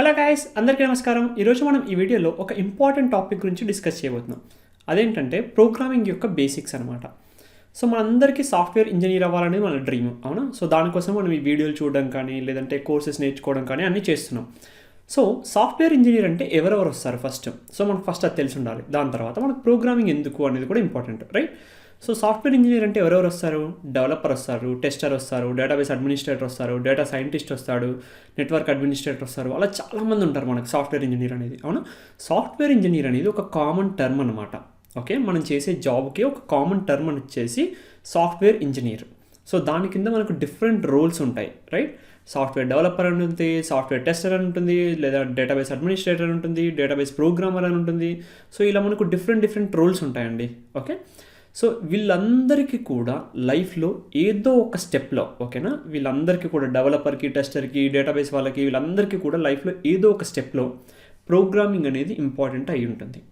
Hello guys, అందరికీ నమస్కారం. ఈరోజు మనం ఈ వీడియోలో ఒక ఇంపార్టెంట్ టాపిక్ గురించి డిస్కస్ చేయబోతున్నాం. అదేంటంటే ప్రోగ్రామింగ్ యొక్క బేసిక్స్ అనమాట. సో మనందరికీ సాఫ్ట్వేర్ ఇంజనీర్ అవ్వాలనేది మన డ్రీమ్, అవునా? సో దానికోసం మనం ఈ వీడియోలు చూడడం కానీ లేదంటే కోర్సెస్ నేర్చుకోవడం కానీ అన్నీ చేస్తున్నాం. సో సాఫ్ట్వేర్ ఇంజనీర్ అంటే ఎవరెవరు వస్తారు ఫస్ట్? సో మనకు ఫస్ట్ అది తెలిసి ఉండాలి. దాని తర్వాత మనకు ప్రోగ్రామింగ్ ఎందుకు అనేది కూడా important, right? So software engineer అంటే ఎవరెవరు వస్తారు? డెవలపర్ వస్తారు, టెస్టర్ వస్తారు, డేటాబేస్ అడ్మినిస్ట్రేటర్ వస్తారు, డేటా సైంటిస్ట్ వస్తాడు, నెట్వర్క్ అడ్మినిస్ట్రేటర్ వస్తారు. అలా చాలామంది ఉంటారు మనకు సాఫ్ట్వేర్ ఇంజనీర్ అనేది, అవునా? సాఫ్ట్వేర్ ఇంజనీర్ అనేది ఒక కామన్ టర్మ్ అనమాట. ఓకే, మనం చేసే జాబ్కి ఒక కామన్ టర్మ్ అని వచ్చేసి సాఫ్ట్వేర్ ఇంజనీర్. సో దాని కింద మనకు డిఫరెంట్ రోల్స్ ఉంటాయి, రైట్? సాఫ్ట్వేర్ డెవలపర్ అని ఉంటుంది, సాఫ్ట్వేర్ టెస్టర్ అని ఉంటుంది, లేదా డేటాబేస్ అడ్మినిస్ట్రేటర్ అని ఉంటుంది, డేటాబేస్ ప్రోగ్రామర్ అని ఉంటుంది. సో ఇలా మనకు డిఫరెంట్ రోల్స్ ఉంటాయండి. ఓకే, సో వీళ్ళందరికీ కూడా లైఫ్లో ఏదో ఒక స్టెప్లో, ఓకేనా, వీళ్ళందరికీ కూడా డెవలపర్కి, టెస్టర్కి, డేటాబేస్ వాళ్ళకి, వీళ్ళందరికీ కూడా లైఫ్లో ఏదో ఒక స్టెప్లో ప్రోగ్రామింగ్ అనేది ఇంపార్టెంట్ అయి ఉంటుంది,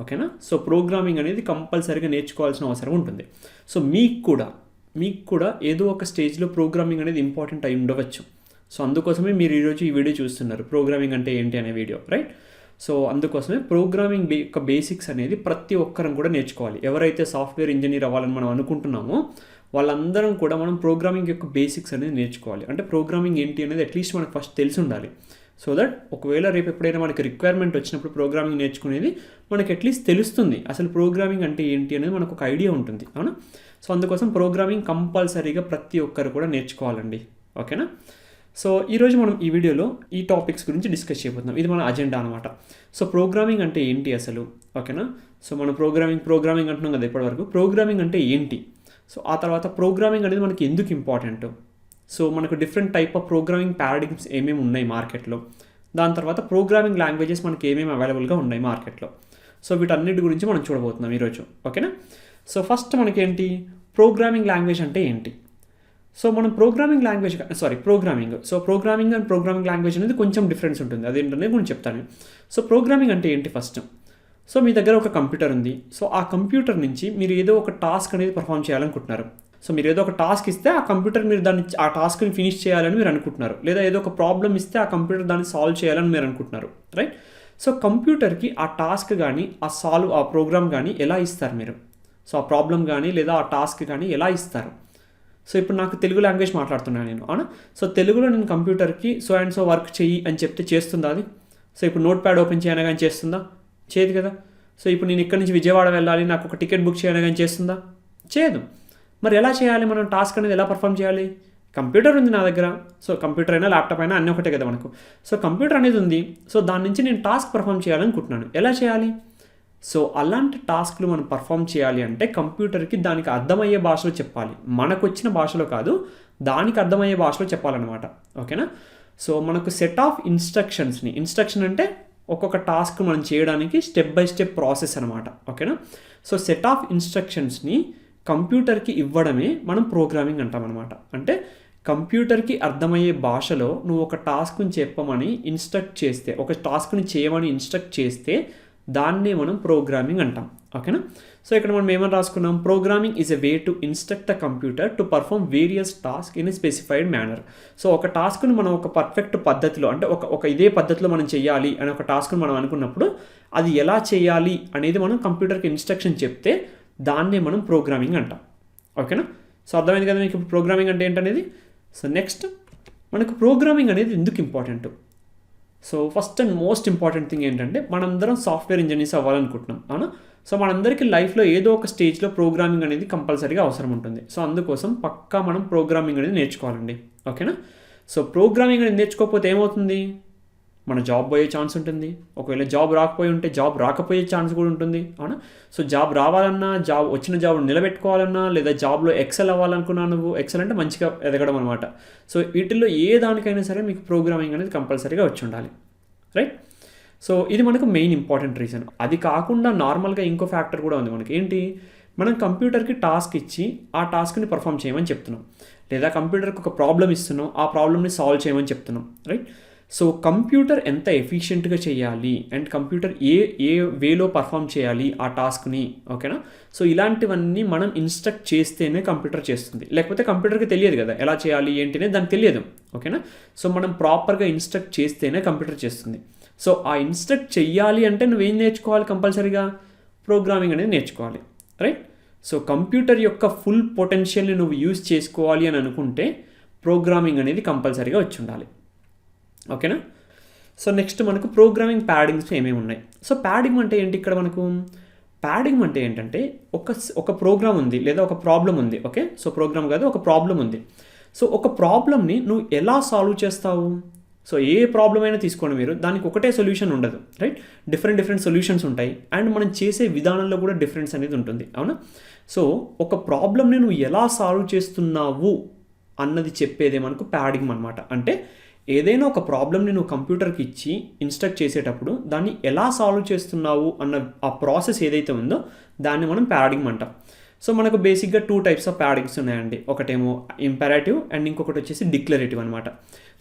ఓకేనా? సో ప్రోగ్రామింగ్ అనేది కంపల్సరీగా నేర్చుకోవాల్సిన అవసరం ఉంటుంది. సో మీకు కూడా ఏదో ఒక స్టేజ్లో ప్రోగ్రామింగ్ అనేది ఇంపార్టెంట్ అయి ఉండవచ్చు. సో అందుకోసమే మీరు ఈరోజు ఈ వీడియో చూస్తున్నారు, ప్రోగ్రామింగ్ అంటే ఏంటి అనే వీడియో, రైట్? సో అందుకోసమే ప్రోగ్రామింగ్ యొక్క బేసిక్స్ అనేది ప్రతి ఒక్కరం కూడా నేర్చుకోవాలి. ఎవరైతే సాఫ్ట్వేర్ ఇంజనీర్ అవ్వాలని మనం అనుకుంటున్నామో వాళ్ళందరం కూడా మనం ప్రోగ్రామింగ్ యొక్క బేసిక్స్ అనేది నేర్చుకోవాలి. అంటే ప్రోగ్రామింగ్ ఏంటి అనేది అట్లీస్ట్ మనకు ఫస్ట్ తెలిసి ఉండాలి. సో దట్ ఒకవేళ రేపు ఎప్పుడైనా మనకి రిక్వైర్మెంట్ వచ్చినప్పుడు ప్రోగ్రామింగ్ నేర్చుకునేది మనకి అట్లీస్ట్ తెలుస్తుంది. అసలు ప్రోగ్రామింగ్ అంటే ఏంటి అనేది మనకు ఒక ఐడియా ఉంటుంది, అవునా? సో అందుకోసం ప్రోగ్రామింగ్ కంపల్సరీగా ప్రతి ఒక్కరు కూడా నేర్చుకోవాలండి, ఓకేనా? సో ఈరోజు మనం ఈ వీడియోలో ఈ టాపిక్స్ గురించి డిస్కస్ చేయబోతున్నాం. ఇది మన అజెండా అనమాట. సో ప్రోగ్రామింగ్ అంటే ఏంటి అసలు, ఓకేనా? సో మనం ప్రోగ్రామింగ్ అంటున్నాం కదా ఇప్పటివరకు. ప్రోగ్రామింగ్ అంటే ఏంటి? సో ఆ తర్వాత ప్రోగ్రామింగ్ అనేది మనకి ఎందుకు ఇంపార్టెంట్? సో మనకు different type of programming paradigms ఏమేమి ఉన్నాయి మార్కెట్లో. దాని తర్వాత ప్రోగ్రామింగ్ లాంగ్వేజెస్ మనకి ఏమేమి అవైలబుల్గా ఉన్నాయి మార్కెట్లో. సో వీటన్నిటి గురించి మనం చూడబోతున్నాం ఈరోజు, ఓకేనా? సో ఫస్ట్ మనకేంటి ప్రోగ్రామింగ్ లాంగ్వేజ్ అంటే ఏంటి? సో మనం ప్రోగ్రామింగ్ అండ్ ప్రోగ్రామింగ్ లాంగ్వేజ్ అనేది కొంచెం డిఫరెన్స్ ఉంటుంది. అదేంటనే నేను చెప్తాను. సో ప్రోగ్రామింగ్ అంటే ఏంటి ఫస్ట్? సో మీ దగ్గర ఒక కంప్యూటర్ ఉంది. సో ఆ కంప్యూటర్ నుంచి మీరు ఏదో ఒక టాస్క్ అనేది పర్ఫామ్ చేయాలనుకుంటున్నారు. సో మీరు ఏదో ఒక టాస్క్ ఇస్తే ఆ కంప్యూటర్ మీరు ఆ టాస్క్ని ఫినిష్ చేయాలని మీరు అనుకుంటున్నారు. లేదా ఏదో ఒక ప్రాబ్లం ఇస్తే ఆ కంప్యూటర్ దాన్ని సాల్వ్ చేయాలని మీరు అనుకుంటున్నారు, రైట్? సో కంప్యూటర్కి ఆ టాస్క్ కానీ ఆ ప్రోగ్రామ్ కానీ ఎలా ఇస్తారు మీరు? సో ఆ ప్రాబ్లం కానీ లేదా ఆ టాస్క్ కానీ ఎలా ఇస్తారు? సో ఇప్పుడు నాకు తెలుగు లాంగ్వేజ్ మాట్లాడుతున్నాను నేను, అవునా? సో తెలుగులో నేను కంప్యూటర్కి సో అండ్ సో వర్క్ చెయ్యి అని చెప్తే చేస్తుందా అది? సో ఇప్పుడు నోట్ ప్యాడ్ ఓపెన్ చేయనా కానీ చేస్తుందా? చేయదు కదా. సో ఇప్పుడు నేను ఇక్కడ నుంచి విజయవాడ వెళ్ళాలి, నాకు ఒక టికెట్ బుక్ చేయనా కానీ చేస్తుందా? చేయదు. మరి ఎలా చేయాలి? మనం టాస్క్ అనేది ఎలా పర్ఫామ్ చేయాలి? కంప్యూటర్ ఉంది నా దగ్గర. సో కంప్యూటర్ అయినా ల్యాప్టాప్ అయినా అన్నీ ఒకటే కదా మనకు. సో కంప్యూటర్ అనేది ఉంది. సో దాని నుంచి నేను టాస్క్ పర్ఫామ్ చేయాలనుకుంటున్నాను. ఎలా చేయాలి? సో అలాంటి టాస్క్లు మనం పర్ఫామ్ చేయాలి అంటే కంప్యూటర్కి దానికి అర్థమయ్యే భాషలో చెప్పాలి. మనకు వచ్చిన భాషలో కాదు, దానికి అర్థమయ్యే భాషలో చెప్పాలన్నమాట, ఓకేనా? సో మనకు సెట్ ఆఫ్ ఇన్స్ట్రక్షన్ అంటే ఒక్కొక్క టాస్క్ మనం చేయడానికి స్టెప్ బై స్టెప్ ప్రాసెస్ అనమాట, ఓకేనా? సో సెట్ ఆఫ్ ఇన్స్ట్రక్షన్స్ని కంప్యూటర్కి ఇవ్వడమే మనం ప్రోగ్రామింగ్ అంటాం అనమాట. అంటే కంప్యూటర్కి అర్థమయ్యే భాషలో నువ్వు ఒక టాస్క్ని చెప్పమని ఇన్స్ట్రక్ట్ చేస్తే, ఒక టాస్క్ని చేయమని ఇన్స్ట్రక్ట్ చేస్తే దాన్నే మనం ప్రోగ్రామింగ్ అంటాం, ఓకేనా? సో ఇక్కడ మనం ఏమని రాసుకున్నాం? Programming is a way to instruct the computer to perform various task in a specified manner. So ఒక టాస్క్ని మనం ఒక పర్ఫెక్ట్ పద్ధతిలో, అంటే ఒక ఇదే పద్ధతిలో మనం చేయాలి అని ఒక టాస్క్ని మనం అనుకున్నప్పుడు అది ఎలా చేయాలి అనేది మనం కంప్యూటర్కి ఇన్స్ట్రక్షన్ చెప్తే దాన్నే మనం ప్రోగ్రామింగ్ అంటాం, ఓకేనా? సో అర్థమైంది కదా మీకు ప్రోగ్రామింగ్ అంటే ఏంటనేది. సో నెక్స్ట్ మనకు ప్రోగ్రామింగ్ అనేది ఎందుకు important? So first and most important thing ఏంటంటే మనందరం సాఫ్ట్వేర్ ఇంజనీర్స్ అవ్వాలనుకుంటున్నాం, అవునా? సో మనందరికీ లైఫ్లో ఏదో ఒక స్టేజ్లో ప్రోగ్రామింగ్ అనేది కంపల్సరీగా అవసరం ఉంటుంది. సో అందుకోసం పక్కా మనం ప్రోగ్రామింగ్ అనేది నేర్చుకోవాలండి, ఓకేనా? సో ప్రోగ్రామింగ్ అనేది నేర్చుకోకపోతే ఏమవుతుంది? మన జాబ్ పోయే ఛాన్స్ ఉంటుంది. ఒకవేళ జాబ్ రాకపోయి ఉంటే జాబ్ రాకపోయే ఛాన్స్ కూడా ఉంటుంది, అవునా? సో జాబ్ రావాలన్నా, వచ్చిన జాబ్ నిలబెట్టుకోవాలన్నా, లేదా జాబ్లో ఎక్సెల్ అవ్వాలనుకున్నా, నువ్వు ఎక్సెల్ అంటే మంచిగా ఎదగడం అనమాట. సో వీటిల్లో ఏ దానికైనా సరే మీకు ప్రోగ్రామింగ్ అనేది కంపల్సరీగా వచ్చి ఉండాలి, రైట్? సో ఇది మనకు మెయిన్ ఇంపార్టెంట్ రీజన్. అది కాకుండా నార్మల్గా ఇంకో ఫ్యాక్టర్ కూడా ఉంది మనకి. ఏంటి? మనం కంప్యూటర్కి టాస్క్ ఇచ్చి ఆ టాస్క్ని పర్ఫామ్ చేయమని చెప్తున్నాం, లేదా కంప్యూటర్కి ఒక ప్రాబ్లం ఇస్తున్నాం, ఆ ప్రాబ్లమ్ని సాల్వ్ చేయమని చెప్తున్నాం, రైట్? సో కంప్యూటర్ ఎంత ఎఫిషియెంట్గా చేయాలి అండ్ కంప్యూటర్ ఏ వేలో పర్ఫామ్ చేయాలి ఆ టాస్క్ని, ఓకేనా. సో ఇలాంటివన్నీ మనం ఇన్స్ట్రక్ట్ చేస్తేనే కంప్యూటర్ చేస్తుంది, లేకపోతే కంప్యూటర్కి తెలియదు కదా ఎలా చేయాలి ఏంటి అనేది దానికి తెలియదు, ఓకేనా. సో మనం ప్రాపర్గా ఇన్స్ట్రక్ట్ చేస్తేనే కంప్యూటర్ చేస్తుంది. సో ఆ ఇన్స్ట్రక్ట్ చెయ్యాలి అంటే నువ్వేం నేర్చుకోవాలి, కంపల్సరీగా ప్రోగ్రామింగ్ అనేది నేర్చుకోవాలి, రైట్. సో కంప్యూటర్ యొక్క ఫుల్ పొటెన్షియల్ని నువ్వు యూజ్ చేసుకోవాలి అని అనుకుంటే ప్రోగ్రామింగ్ అనేది కంపల్సరీగా వచ్చి ఉండాలి, ఓకేనా. సో నెక్స్ట్ మనకు ప్రోగ్రామింగ్ ప్యాడింగ్స్ ఏమేమి ఉన్నాయి. సో ప్యాడింగ్ అంటే ఏంటి, ఇక్కడ మనకు ప్యాడింగ్ అంటే ఏంటంటే ఒక ప్రోగ్రామ్ ఉంది లేదా ఒక ప్రాబ్లం ఉంది, ఓకే. సో ప్రోగ్రామ్ కాదు, ఒక ప్రాబ్లం ఉంది. సో ఒక ప్రాబ్లమ్ని నువ్వు ఎలా సాల్వ్ చేస్తావు. సో ఏ ప్రాబ్లం అయినా తీసుకోండి మీరు, దానికి ఒకటే సొల్యూషన్ ఉండదు, రైట్. డిఫరెంట్ సొల్యూషన్స్ ఉంటాయి అండ్ మనం చేసే విధానంలో కూడా డిఫరెన్స్ అనేది ఉంటుంది, అవునా. సో ఒక ప్రాబ్లమ్ని నువ్వు ఎలా సాల్వ్ చేస్తున్నావు అన్నది చెప్పేదే మనకు ప్యాడింగ్ అనమాట. అంటే ఏదైనా ఒక ప్రాబ్లమ్ని నువ్వు కంప్యూటర్కి ఇచ్చి ఇన్స్ట్రక్ట్ చేసేటప్పుడు దాన్ని ఎలా సాల్వ్ చేస్తున్నావు అన్న ఆ ప్రాసెస్ ఏదైతే ఉందో దాన్ని మనం ప్యాడింగ్ అంటాం. సో మనకు బేసిక్గా 2 టైప్స్ ఆఫ్ ప్యాడింగ్స్ ఉన్నాయండి. ఒకటేమో ఇంపారేటివ్ అండ్ ఇంకొకటి వచ్చేసి డిక్లరేటివ్ అనమాట.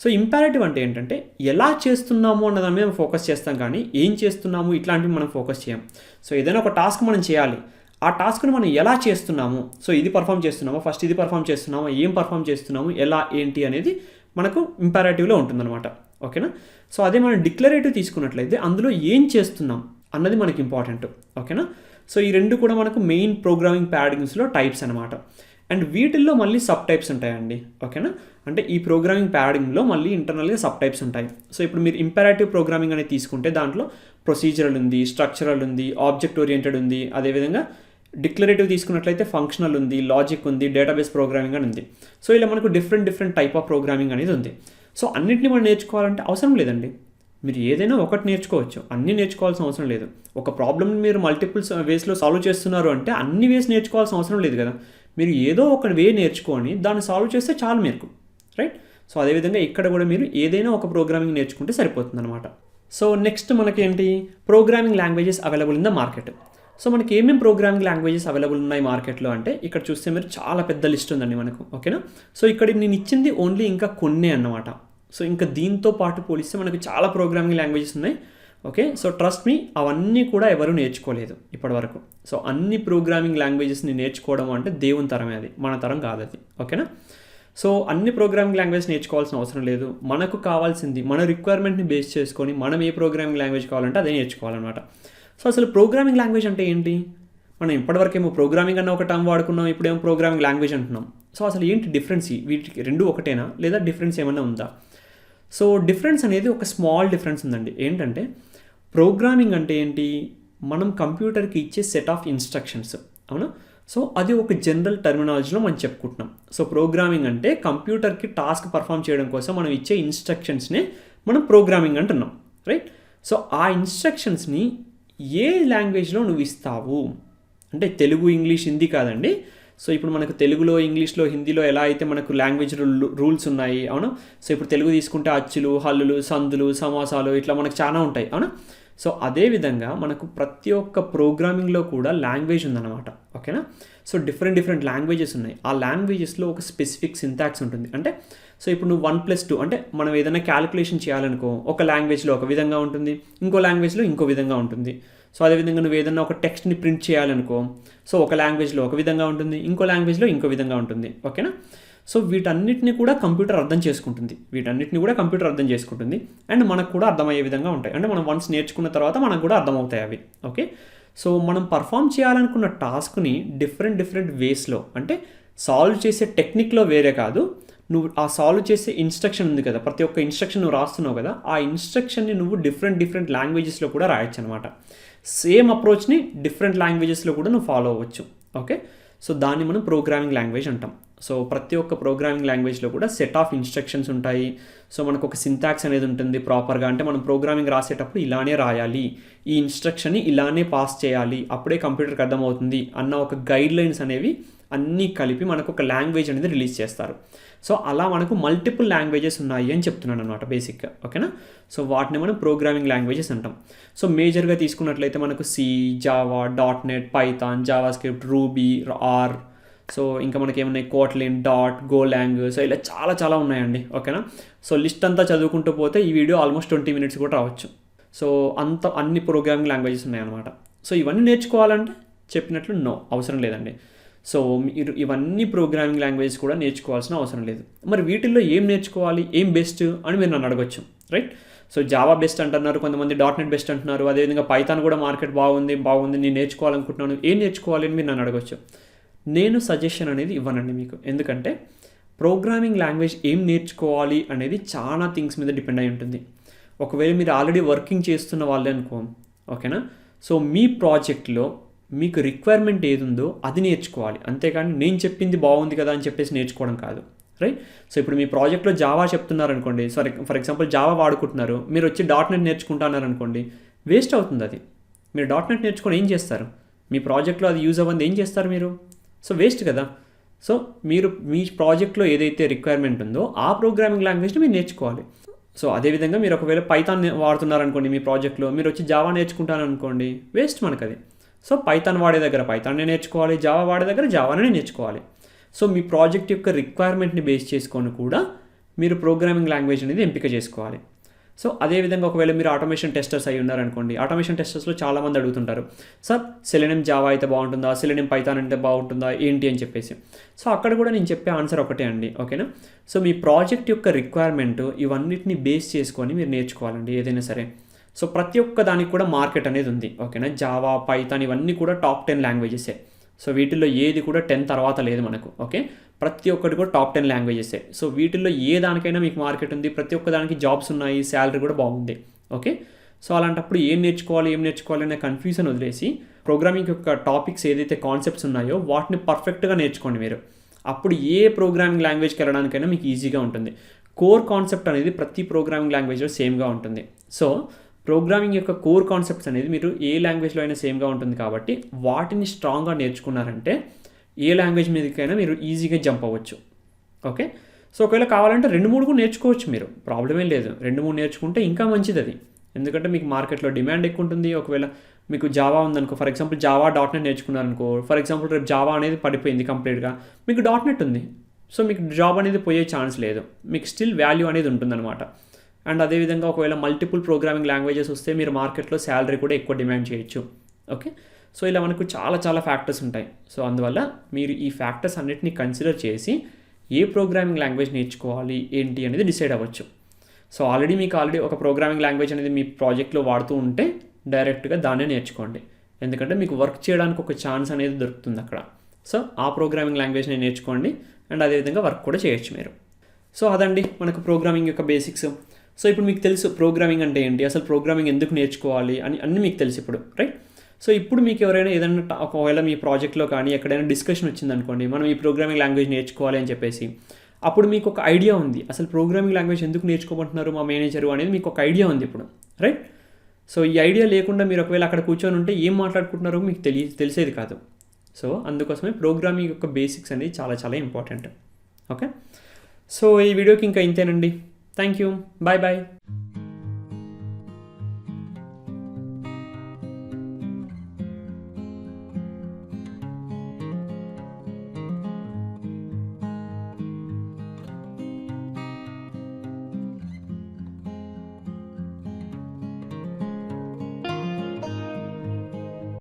సో ఇంపారేటివ్ అంటే ఏంటంటే ఎలా చేస్తున్నాము అన్న దాని మీద ఫోకస్ చేస్తాం, కానీ ఏం చేస్తున్నాము ఇట్లాంటివి మనం ఫోకస్ చేయం. సో ఏదైనా ఒక టాస్క్ మనం చేయాలి, ఆ టాస్క్ని మనం ఎలా చేస్తున్నాము, సో ఇది పర్ఫామ్ చేస్తున్నామా, ఫస్ట్ ఇది పర్ఫామ్ చేస్తున్నామా, ఏం పర్ఫామ్ చేస్తున్నాము, ఎలా ఏంటి అనేది మనకు ఇంపారేటివ్లో ఉంటుందన్నమాట, ఓకేనా. సో అదే మనం డిక్లరేటివ్ తీసుకున్నట్లయితే అందులో ఏం చేస్తున్నాం అన్నది మనకి ఇంపార్టెంట్, ఓకేనా. సో ఈ రెండు కూడా మనకు మెయిన్ ప్రోగ్రామింగ్ ప్యాడింగ్స్లో టైప్స్ అనమాట. అండ్ వీటిల్లో మళ్ళీ సబ్ టైప్స్ ఉంటాయండి, ఓకేనా. అంటే ఈ ప్రోగ్రామింగ్ ప్యాడింగ్లో మళ్ళీ ఇంటర్నల్గా సబ్ టైప్స్ ఉంటాయి. సో ఇప్పుడు మీరు ఇంపారేటివ్ ప్రోగ్రామింగ్ అనేది తీసుకుంటే దాంట్లో ప్రొసీజరల్ ఉంది, స్ట్రక్చరల్ ఉంది, ఆబ్జెక్ట్ ఓరియంటెడ్ ఉంది. అదేవిధంగా డిక్లరేటివ్ తీసుకున్నట్లయితే ఫంక్షనల్ ఉంది, లాజిక్ ఉంది, డేటాబేస్ ప్రోగ్రామింగ్ అని ఉంది. సో ఇలా మనకు డిఫరెంట్ టైప్ ఆఫ్ ప్రోగ్రామింగ్ అనేది ఉంది. సో అన్నింటినీ మనం నేర్చుకోవాలంటే అవసరం లేదండి. మీరు ఏదైనా ఒకటి నేర్చుకోవచ్చు, అన్నీ నేర్చుకోవాల్సిన అవసరం లేదు. ఒక ప్రాబ్లమ్ని మీరు మల్టిపుల్ వేస్లో సాల్వ్ చేస్తున్నారు అంటే అన్ని వేస్ నేర్చుకోవాల్సిన అవసరం లేదు కదా. మీరు ఏదో ఒక వే నేర్చుకొని దాన్ని సాల్వ్ చేస్తే చాలు మీకు, రైట్. సో అదేవిధంగా ఇక్కడ కూడా మీరు ఏదైనా ఒక ప్రోగ్రామింగ్ నేర్చుకుంటే సరిపోతుంది అనమాట. సో నెక్స్ట్ మనకేంటి, programming languages available in the market. So మనకి ఏమేమి ప్రోగ్రామింగ్ లాంగ్వేజెస్ అవైలబుల్ ఉన్నాయి మార్కెట్లో అంటే ఇక్కడ చూస్తే మీరు చాలా పెద్ద లిస్ట్ ఉందండి మనకు, ఓకేనా. సో ఇక్కడ నేను ఇచ్చింది ఓన్లీ ఇంకా కొన్నే అన్నమాట. సో ఇంకా దీంతో పాటు పోలిస్తే మనకు చాలా ప్రోగ్రామింగ్ లాంగ్వేజెస్ ఉన్నాయి, ఓకే. సో ట్రస్ట్ మీ, అవన్నీ కూడా ఎవరు నేర్చుకోలేదు ఇప్పటివరకు. సో అన్ని ప్రోగ్రామింగ్ లాంగ్వేజెస్ని నేర్చుకోవడం అంటే దేవుని తరమే, అది మన తరం కాదు అది, ఓకేనా. సో అన్ని ప్రోగ్రామింగ్ లాంగ్వేజ్ నేర్చుకోవాల్సిన అవసరం లేదు. మనకు కావాల్సింది మన రిక్వైర్మెంట్ని బేస్ చేసుకొని మనం ఏ ప్రోగ్రామింగ్ లాంగ్వేజ్ కావాలంటే అదే నేర్చుకోవాలన్నమాట. సో అసలు ప్రోగ్రామింగ్ లాంగ్వేజ్ అంటే ఏంటి, మనం ఇప్పటివరకు ఏమో ప్రోగ్రామింగ్ అన్న ఒక టర్మ్ వాడుకున్నాం, ఇప్పుడేమో ప్రోగ్రామింగ్ లాంగ్వేజ్ అంటున్నాం. సో అసలు ఏంటి డిఫరెన్స్, వీటికి రెండు ఒకటేనా లేదా డిఫరెన్స్ ఏమైనా ఉందా. సో డిఫరెన్స్ అనేది ఒక స్మాల్ డిఫరెన్స్ ఉందండి. ఏంటంటే ప్రోగ్రామింగ్ అంటే ఏంటి, మనం కంప్యూటర్కి ఇచ్చే సెట్ ఆఫ్ ఇన్స్ట్రక్షన్స్, అవునా. సో అది ఒక జనరల్ టర్మినాలజీలో మనం చెప్పుకుంటున్నాం. సో ప్రోగ్రామింగ్ అంటే కంప్యూటర్కి టాస్క్ పర్ఫామ్ చేయడం కోసం మనం ఇచ్చే ఇన్స్ట్రక్షన్స్నే మనం ప్రోగ్రామింగ్ అంటున్నాం, రైట్. సో ఆ ఇన్స్ట్రక్షన్స్ని ఏ లాంగ్వేజ్లో నువ్వు ఇస్తావు అంటే తెలుగు, ఇంగ్లీష్, హిందీ కాదండి. సో ఇప్పుడు మనకు తెలుగులో, ఇంగ్లీష్లో, హిందీలో ఎలా అయితే మనకు లాంగ్వేజ్ రూల్స్ ఉన్నాయి, అవునా. సో ఇప్పుడు తెలుగు తీసుకుంటే అచ్చులు, హల్లులు, సందులు, సమాసాలు ఇట్లా మనకు చాలా ఉంటాయి, అవునా. సో అదేవిధంగా మనకు ప్రతి ఒక్క ప్రోగ్రామింగ్లో కూడా లాంగ్వేజ్ ఉందన్నమాట, ఓకేనా. సో డిఫరెంట్ లాంగ్వేజెస్ ఉన్నాయి. ఆ లాంగ్వేజెస్లో ఒక స్పెసిఫిక్ సింటాక్స్ ఉంటుంది. అంటే సో ఇప్పుడు నువ్వు 1+2 అంటే మనం ఏదైనా క్యాలిక్యులేషన్ చేయాలనుకో ఒక లాంగ్వేజ్లో ఒక విధంగా ఉంటుంది, ఇంకో లాంగ్వేజ్లో ఇంకో విధంగా ఉంటుంది. సో అదేవిధంగా నువ్వు ఏదైనా ఒక టెక్స్ట్ని ప్రింట్ చేయాలనుకో, సో ఒక లాంగ్వేజ్లో ఒక విధంగా ఉంటుంది, ఇంకో లాంగ్వేజ్లో ఇంకో విధంగా ఉంటుంది, ఓకేనా. సో వీటన్నిటిని కూడా కంప్యూటర్ అర్థం చేసుకుంటుంది అండ్ మనకు కూడా అర్థమయ్యే విధంగా ఉంటాయి. అంటే మనం వన్స్ నేర్చుకున్న తర్వాత మనకు కూడా అర్థమవుతాయి అవి, ఓకే. సో మనం పర్ఫామ్ చేయాలనుకున్న టాస్క్ని డిఫరెంట్ వేస్లో అంటే సాల్వ్ చేసే టెక్నిక్లో వేరే కాదు, నువ్వు ఆ సాల్వ్ చేసే ఇన్స్ట్రక్షన్ ఉంది కదా, ప్రతి ఒక్క ఇన్స్ట్రక్షన్ నువ్వు రాస్తున్నావు కదా, ఆ ఇన్స్ట్రక్షన్ని నువ్వు డిఫరెంట్ లాంగ్వేజెస్లో కూడా రాయొచ్చు అనమాట. సేమ్ అప్రోచ్ని డిఫరెంట్ లాంగ్వేజెస్లో కూడా నువ్వు ఫాలో అవ్వచ్చు, ఓకే. సో దాన్ని మనం ప్రోగ్రామింగ్ లాంగ్వేజ్ అంటాం. సో ప్రతి ఒక్క ప్రోగ్రామింగ్ లాంగ్వేజ్లో కూడా సెట్ ఆఫ్ ఇన్స్ట్రక్షన్స్ ఉంటాయి. సో మనకు ఒక సింటాక్స్ అనేది ఉంటుంది ప్రాపర్గా, అంటే మనం ప్రోగ్రామింగ్ రాసేటప్పుడు ఇలానే రాయాలి, ఈ ఇన్స్ట్రక్షన్ని ఇలానే పాస్ చేయాలి, అప్పుడే కంప్యూటర్కి అర్థమవుతుంది అన్న ఒక గైడ్ లైన్స్ అనేవి అన్నీ కలిపి మనకు ఒక లాంగ్వేజ్ అనేది రిలీజ్ చేస్తారు. సో అలా మనకు మల్టిపుల్ లాంగ్వేజెస్ ఉన్నాయి అని చెప్తున్నాను అనమాట బేసిక్గా, ఓకేనా. సో వాటిని మనం ప్రోగ్రామింగ్ లాంగ్వేజెస్ అంటాం. సో మేజర్గా తీసుకున్నట్లయితే మనకు C, Java, .NET, Python, JavaScript, Ruby, R, so ఇంకా మనకి ఏమున్నాయి, కోట్లిన్, డాట్, గోలాంగ్, సో ఇలా చాలా చాలా ఉన్నాయండి. ఓకేనా. సో లిస్ట్ అంతా చదువుకుంటూ పోతే ఈ వీడియో ఆల్మోస్ట్ 20 minutes కూడా రావచ్చు. సో అన్ని ప్రోగ్రామింగ్ లాంగ్వేజెస్ ఉన్నాయన్నమాట. సో ఇవన్నీ నేర్చుకోవాలంటే చెప్పినట్లు అవసరం లేదండి. సో మీరు ఇవన్నీ ప్రోగ్రామింగ్ లాంగ్వేజెస్ కూడా నేర్చుకోవాల్సిన అవసరం లేదు. మరి వీటిల్లో ఏం నేర్చుకోవాలి, ఏం బెస్ట్ అని మీరు నన్ను అడగొచ్చు, రైట్. సో జావా బెస్ట్ అంటున్నారు, కొంతమంది .NET బెస్ట్ అంటున్నారు, అదేవిధంగా పైథాన్ కూడా మార్కెట్ బాగుంది నేను నేర్చుకోవాలనుకుంటున్నాను, ఏం నేర్చుకోవాలి అని మీరు నన్ను అడగొచ్చు. నేను సజెషన్ అనేది ఇవ్వనండి మీకు. ఎందుకంటే ప్రోగ్రామింగ్ లాంగ్వేజ్ ఏం నేర్చుకోవాలి అనేది చాలా థింగ్స్ మీద డిపెండ్ అయి ఉంటుంది. ఒకవేళ మీరు ఆల్రెడీ వర్కింగ్ చేస్తున్న వాళ్ళే అనుకో, ఓకేనా. సో మీ ప్రాజెక్ట్లో మీకు రిక్వైర్మెంట్ ఏది ఉందో అది నేర్చుకోవాలి, అంతేకాని నేను చెప్పింది బాగుంది కదా అని చెప్పేసి నేర్చుకోవడం కాదు, రైట్. సో ఇప్పుడు మీ ప్రాజెక్ట్లో జావా చెప్తున్నారు అనుకోండి, ఫర్ ఎగ్జాంపుల్ జావా వాడుకుంటున్నారు, మీరు వచ్చి .NET నేర్చుకుంటున్నారు అనుకోండి, వేస్ట్ అవుతుంది అది. మీరు .NET నేర్చుకొని ఏం చేస్తారు, మీ ప్రాజెక్ట్లో అది యూజ్ అవ్వంది ఏం చేస్తారు మీరు, సో వేస్ట్ కదా. సో మీరు మీ ప్రాజెక్ట్లో ఏదైతే రిక్వైర్మెంట్ ఉందో ఆ ప్రోగ్రామింగ్ లాంగ్వేజ్ని మీరు నేర్చుకోవాలి. సో అదేవిధంగా మీరు ఒకవేళ పైథాన్ వాడుతున్నారనుకోండి మీ ప్రాజెక్ట్లో, మీరు వచ్చి జావా నేర్చుకుంటారనుకోండి, వేస్ట్ మనకు అది. సో పైథాన్ వాడే దగ్గర పైథాన్నే నేర్చుకోవాలి, జావా వాడే దగ్గర జావానే నేర్చుకోవాలి. సో మీ ప్రాజెక్ట్ యొక్క రిక్వైర్మెంట్ని బేస్ చేసుకొని కూడా మీరు ప్రోగ్రామింగ్ లాంగ్వేజ్ అనేది ఎంపిక చేసుకోవాలి. సో అదేవిధంగా ఒకవేళ మీరు ఆటోమేషన్ టెస్టర్స్ అయి ఉన్నారనుకోండి, ఆటోమేషన్ టెస్టర్స్లో చాలామంది అడుగుతుంటారు, సార్ సెలెనియం జావా అయితే బాగుంటుందా, సెలెనియం పైథాన్ అంటే బాగుంటుందా ఏంటి అని చెప్పేసి. సో అక్కడ కూడా నేను చెప్పే ఆన్సర్ ఒకటే అండి, ఓకేనా. సో మీ ప్రాజెక్ట్ యొక్క రిక్వైర్మెంట్ ఇవన్నిటిని బేస్ చేసుకొని మీరు నేర్చుకోవాలండి ఏదైనా సరే. సో ప్రతి ఒక్క దానికి కూడా మార్కెట్ అనేది ఉంది, ఓకేనా. జావా, పైథాన్ ఇవన్నీ కూడా టాప్ 10 లాంగ్వేజెసే. సో వీటిల్లో ఏది కూడా 10 తర్వాత లేదు మనకు, ఓకే. ప్రతి ఒక్కటి కూడా టాప్ 10 లాంగ్వేజెసే. సో వీటిల్లో ఏ దానికైనా మీకు మార్కెట్ ఉంది, ప్రతి ఒక్క దానికి జాబ్స్ ఉన్నాయి, శాలరీ కూడా బాగుంది, ఓకే. సో అలాంటప్పుడు ఏం నేర్చుకోవాలి అనే కన్ఫ్యూజన్ వదిలేసి ప్రోగ్రామింగ్ యొక్క టాపిక్స్ ఏదైతే కాన్సెప్ట్స్ ఉన్నాయో వాటిని పర్ఫెక్ట్గా నేర్చుకోండి మీరు. అప్పుడు ఏ ప్రోగ్రామింగ్ లాంగ్వేజ్కి వెళ్ళడానికైనా మీకు ఈజీగా ఉంటుంది. కోర్ కాన్సెప్ట్ అనేది ప్రతి ప్రోగ్రామింగ్ లాంగ్వేజ్లో సేమ్గా ఉంటుంది. సో ప్రోగ్రామింగ్ యొక్క కోర్ కాన్సెప్ట్స్ అనేది మీరు ఏ లాంగ్వేజ్లో అయినా సేమ్గా ఉంటుంది కాబట్టి వాటిని స్ట్రాంగ్గా నేర్చుకున్నారంటే ఏ లాంగ్వేజ్ మీదకైనా మీరు ఈజీగా జంప్ అవ్వచ్చు, ఓకే. సో ఒకవేళ కావాలంటే 2-3 కూడా నేర్చుకోవచ్చు మీరు, ప్రాబ్లమే లేదు. 2-3 నేర్చుకుంటే ఇంకా మంచిది అది, ఎందుకంటే మీకు మార్కెట్లో డిమాండ్ ఎక్కువ ఉంటుంది. ఒకవేళ మీకు జావా ఉందనుకో, ఫర్ ఎగ్జాంపుల్ జావా .NET నేర్చుకున్నారనుకో, ఫర్ ఎగ్జాంపుల్ రేపు జావా అనేది పడిపోయింది కంప్లీట్గా, మీకు .NET ఉంది, సో మీకు జాబ్ అనేది పోయే ఛాన్స్ లేదు, మీకు స్టిల్ వాల్యూ అనేది ఉంటుందన్నమాట. అండ్ అదేవిధంగా ఒకవేళ మల్టిపుల్ ప్రోగ్రామింగ్ లాంగ్వేజెస్ వస్తే మీరు మార్కెట్లో శాలరీ కూడా ఎక్కువ డిమాండ్ చేయొచ్చు, ఓకే. సో ఇలా మనకు చాలా చాలా ఫ్యాక్టర్స్ ఉంటాయి. సో అందువల్ల మీరు ఈ ఫ్యాక్టర్స్ అన్నిటిని కన్సిడర్ చేసి ఏ ప్రోగ్రామింగ్ లాంగ్వేజ్ నేర్చుకోవాలి ఏంటి అనేది డిసైడ్ అవ్వచ్చు. సో మీకు ఆల్రెడీ ఒక ప్రోగ్రామింగ్ లాంగ్వేజ్ అనేది మీ ప్రాజెక్ట్లో వాడుతూ ఉంటే డైరెక్ట్గా దాన్నే నేర్చుకోండి, ఎందుకంటే మీకు వర్క్ చేయడానికి ఒక ఛాన్స్ అనేది దొరుకుతుంది అక్కడ. సో ఆ ప్రోగ్రామింగ్ లాంగ్వేజ్ని నేర్చుకోండి అండ్ అదేవిధంగా వర్క్ కూడా చేయొచ్చు మీరు. సో అదండి మనకు ప్రోగ్రామింగ్ యొక్క బేసిక్స్. సో ఇప్పుడు మీకు తెలుసు ప్రోగ్రామింగ్ అంటే ఏంటి, అసలు ప్రోగ్రామింగ్ ఎందుకు నేర్చుకోవాలి అని అన్నీ మీకు తెలుసు ఇప్పుడు, రైట్. సో ఇప్పుడు మీకు ఎవరైనా ఏదైనా ఒకవేళ మీ ప్రాజెక్ట్లో కానీ ఎక్కడైనా డిస్కషన్ వచ్చిందనుకోండి, మనం ఈ ప్రోగ్రామింగ్ లాంగ్వేజ్ నేర్చుకోవాలి అని చెప్పేసి, అప్పుడు మీకు ఒక ఐడియా ఉంది, అసలు ప్రోగ్రామింగ్ లాంగ్వేజ్ ఎందుకు నేర్చుకోమంటున్నారు మా మేనేజరు అనేది మీకు ఒక ఐడియా ఉంది ఇప్పుడు, రైట్. సో ఈ ఐడియా లేకుండా మీరు ఒకవేళ అక్కడ కూర్చొని ఉంటే ఏం మాట్లాడుకుంటున్నారో మీకు తెలిసేది కాదు. సో అందుకోసమే ప్రోగ్రామింగ్ యొక్క బేసిక్స్ అనేది చాలా చాలా ఇంపార్టెంట్, ఓకే. సో ఈ వీడియోకి ఇంకా ఇంతేనండి. Thank you, bye bye.